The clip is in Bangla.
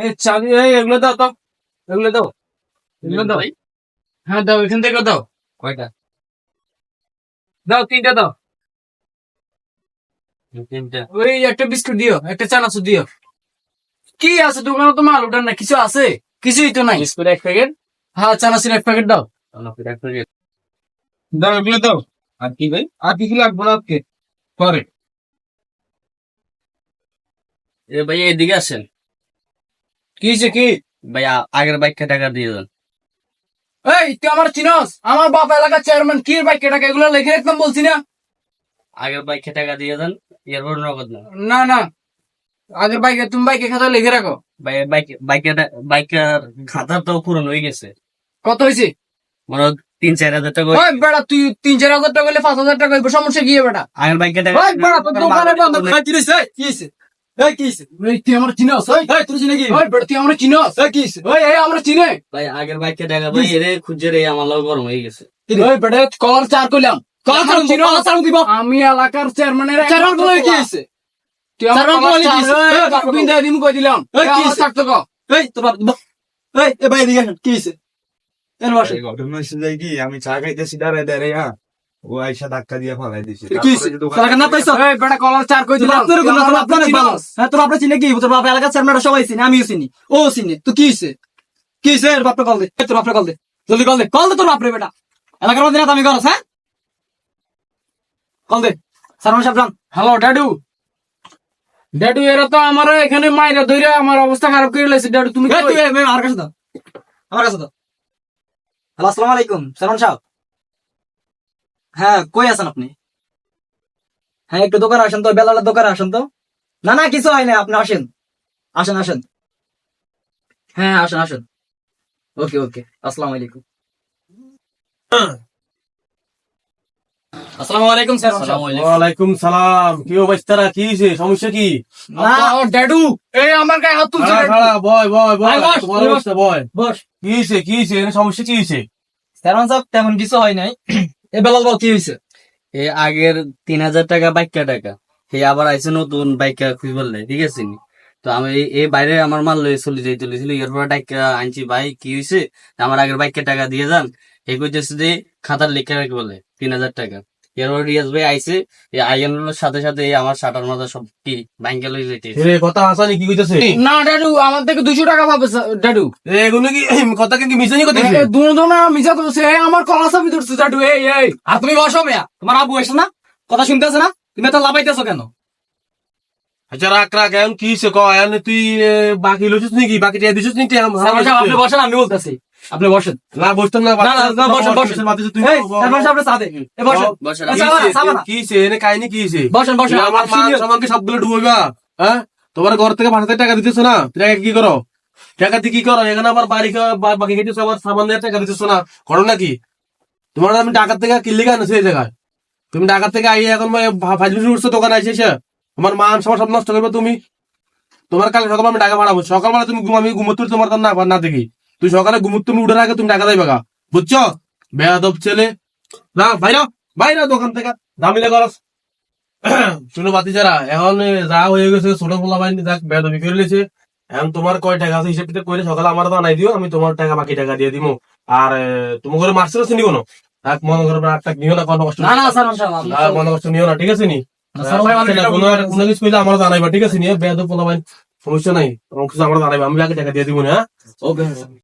এই চাবি এগুলো দাও তো, এগুলো দাও, এগুলো দাও। হ্যাঁ দাও, এখান থেকে দাও। কয়টা? দাও, 3টা দাও। তিনটা। ওই একটা বিস্কুট দিও, একটা চানাচুর দিও। কি আছে দোকানে? তো মাল ওঠার না, কিছু আছে? কিছুই তো নাই। Biscuit 1 packet. হ্যাঁ, চানাচুর 1 প্যাকেট দাও। এক প্যাকেট। দাও, এগুলো দাও। আর কি ভাই? আর কি কি লাগবে না আজকে? পরে। এ ভাই এদিকে আসেন। কি হয়েছে কি? ভাই আগের বাইকটা টাকা দিয়ে দেন। এই তুই আমার চিনস? আমার বাপ এলাকার চেয়ারম্যান, কি বাইক টাকা এগুলো লিখে রাখতাম বলছি না? আগের বাইকটা টাকা দিয়ে দেন, এরপর নগদ না। না না, আগের বাইকে তুমি বাইকে খাতা লিখে রাখো। ভাই বাইকের খাতা তো পুরনো হয়ে গেছে। কত হয়েছে? মনে হয় 3-4 হাজার টাকা। ওই বেড়া, তুই 3-4 হাজার টাকা হলে 5,000 টাকা হইবে, সমস্যা কি বেটা? আগের বাইকটা টাকা। ওই বেড়া, তোর দোকানে বন্ধ করে কি হইছে? কি হইছে? এই কি হইছে? ওই তুই আমার চিনস? ওই তুই চিনে কি? ওই বেটা, তুই আমার চিনস? এই কি হইছে? ওই আমরা চিনে। ভাই আগের বাইকটা টাকা ভাই এরে খুঁজে রে আমার লোক গরম হয়ে গেছে। ওই বেটা, কলার চার কইলাম। কলার চার চিনো? কলার চার দিব। আমি এলাকার চেয়ারম্যানের চেয়ারম্যান বলে কি হইছে? তুই আমার কলার চার বিন্দা দিম কই দিলাম। এই কি হইছে? থাকতো কো। এই তোমার এই এ ভাই এদিকে আসেন, কি হয়েছে? এর বসে ঘটনা হচ্ছে যাই কি, আমি চা খাইতেছি দাঁড়ায় দাঁড়ায়, হ্যাঁ ও আইসা ধাক্কা দিয়ে ফালাই দিছে। কি হয়েছে? তারা না পাইছো? এই বেটা, কলার চার কই দিলাম। তোর গুণ তোর আপনার চিনস? হ্যাঁ তোর আপনার চিনে কি? তোর বাপ এলাকার চেয়ারম্যানরা সবাই চিনে, আমিও চিনি, ও চিনে। তো কি হয়েছে? কি হয়েছে? এর বাপরে কল দে, তোর বাপরে কল দে, জলদি কল দে, কল দে তোর বাপরে। বেটা এলাকার মধ্যে আমি করস, হ্যাঁ কল দে। চেয়ারম্যান সাহেব যান। হ্যালো ড্যাডু। ড্যাডু, এরা তো আমার এখানে মাইরা ধইরা আমার অবস্থা খারাপ করে লাইছে। ড্যাডু তুমি এই কই? তুই আমার কাছে দাও, আমার কাছে দাও। হ্যালো, আসসালামু আলাইকুম চেয়ারম্যান সাহেব। হ্যাঁ কই আছেন আপনি? হ্যাঁ একটু দোকানে আসেন তো, বেলালের দোকানে আসেন তো। না না কিছু হয় না, আপনি আসেন, আসেন আসেন। হ্যাঁ আসেন আসেন। ওকে ওকে, আসসালামু আলাইকুম। আসসালামু আলাইকুম স্যার। ওয়ালাইকুম সালাম। কি অবস্থা? কি হয়েছে? সমস্যা কি? ও ড্যাডু, এই আমার গায়ে হাত তুলছে। ড্যাডু। বয় বয় বয়, আয় বস, তোমার বস। অবস্থা বয়। বস। কি হয়েছে? কি হয়েছে? সমস্যা কি হয়েছে? চেয়ারম্যান সাহেব তেমন কিছু হয় নাই। এ বেলাল বল কি হয়েছে? এ আগের 3,000 টাকা বাইকটা টাকা হে আবার আইসে নতুন বাইকটা খুঁজ বললে, ঠিক আছে নি? তো আমি এই বাইরে আমার মাল লয়ে চলে যাই চলেছিল, এরপর টাকা আনছি। ভাই কি হয়েছে? আমার আগের বাইকটা টাকা দিয়ে যান। এই কইতেছে যে খাতার লেখা রাখি বলে 3,000 টাকা। এরপর রিয়াজ ভাই আইসে, এই আইনের সাথে সাথে এই আমার শাটার মাথা সব কি ব্যাংকে লই যেতে। এ কথা হাসানি কি কইতেছে? না ড্যাডু, আমার থেকে 200 টাকা পাবে ড্যাডু। এগুলো কি কথা কি মিশানি করতেছে? দুজনা মিছা করছে। এই আমার কলা চাবি ধরছে ড্যাডু। এই এই আর তুমি বসো মেয়া, তোমার আবু এসে না কথা শুনতেছে না, তুমি তো লাভাইতেছো কেন? আচ্ছা রাখ রাখ, এখন কি হয়েছে ক? এখন তুই বাকি লইছিস নাকি? বাকি টিয়া দিছিস নাকি? চেয়ারম্যান সাহেব আপনি বসেন, আমি বলতেছি, আপনি বসেন। না বসতাম না। না, না, না, বসেন, বসেন। তুই এই চেয়ারম্যান সাহেব সাথে এ বসেন, বসেন। এ সাবানা, সাবানা। কি হয়েছে? এনে কাহিনী কি হয়েছে? বসেন বসেন। তুমি আমার মান senior- সম্মানকে সবগুলো ডুববা, হ্যাঁ? তোমার ঘর থেকে 5,000 টাকা দিতেছো না? টাকা কি করো? টাকা দিয়ে কি করো? এখানে আবার বাড়ি বাকি খেতেছো, আবার সামান দিয়ে টাকা দিতেছো না? করো নাকি? তোমার আমি টাকার থেকে কিনলে কেন সেই জায়গায়? তুমি টাকার থেকে আইয়ে এখন ফাজলি উঠছো দোকানে এসে এসে আমার মান সবার সব নষ্ট করবে তুমি। তোমার কাল সকালে আমি টাকা বাড়াবো, সকালবেলা তুমি আমি ঘুমোতে তোমার না না দেখি। তুই সকালে ঘুমোতে তুমি উঠে আগে তুমি টাকা দেবে গা, বুঝছো? বেয়াদব ছেলে। না বাইরা বাইরা দোকান থেকে দামিলে করস। শুনো বাতি যারা এখন যা হয়ে গেছে, ছোট পোলা বাইনি যাক বেয়াদবি করে লেছে। এখন তোমার কয় টাকা আছে হিসেব কিতাব করে সকালে আমার জানাই দিও, আমি তোমার টাকা বাকি টাকা দিয়ে দিব। আর তুমি করে মারছিল চিনি কোনো এক মনে করো না, একটা নিও না, কোনো কষ্ট না না চেয়ারম্যান সাহেব আপনি- আর কোনো কষ্ট নিও না, ঠিক আছে নি? স্যার, ভাই, অনেক টাকা কোনো কিছু কইলে আমার জানাইবা, ঠিক আছে নি? বেয়াদব পোলা বাইন সমস্যা নাই, আমার জানাইবা, আমি বাকি টাকা দিয়ে দিব না, হ্যাঁ? ওকে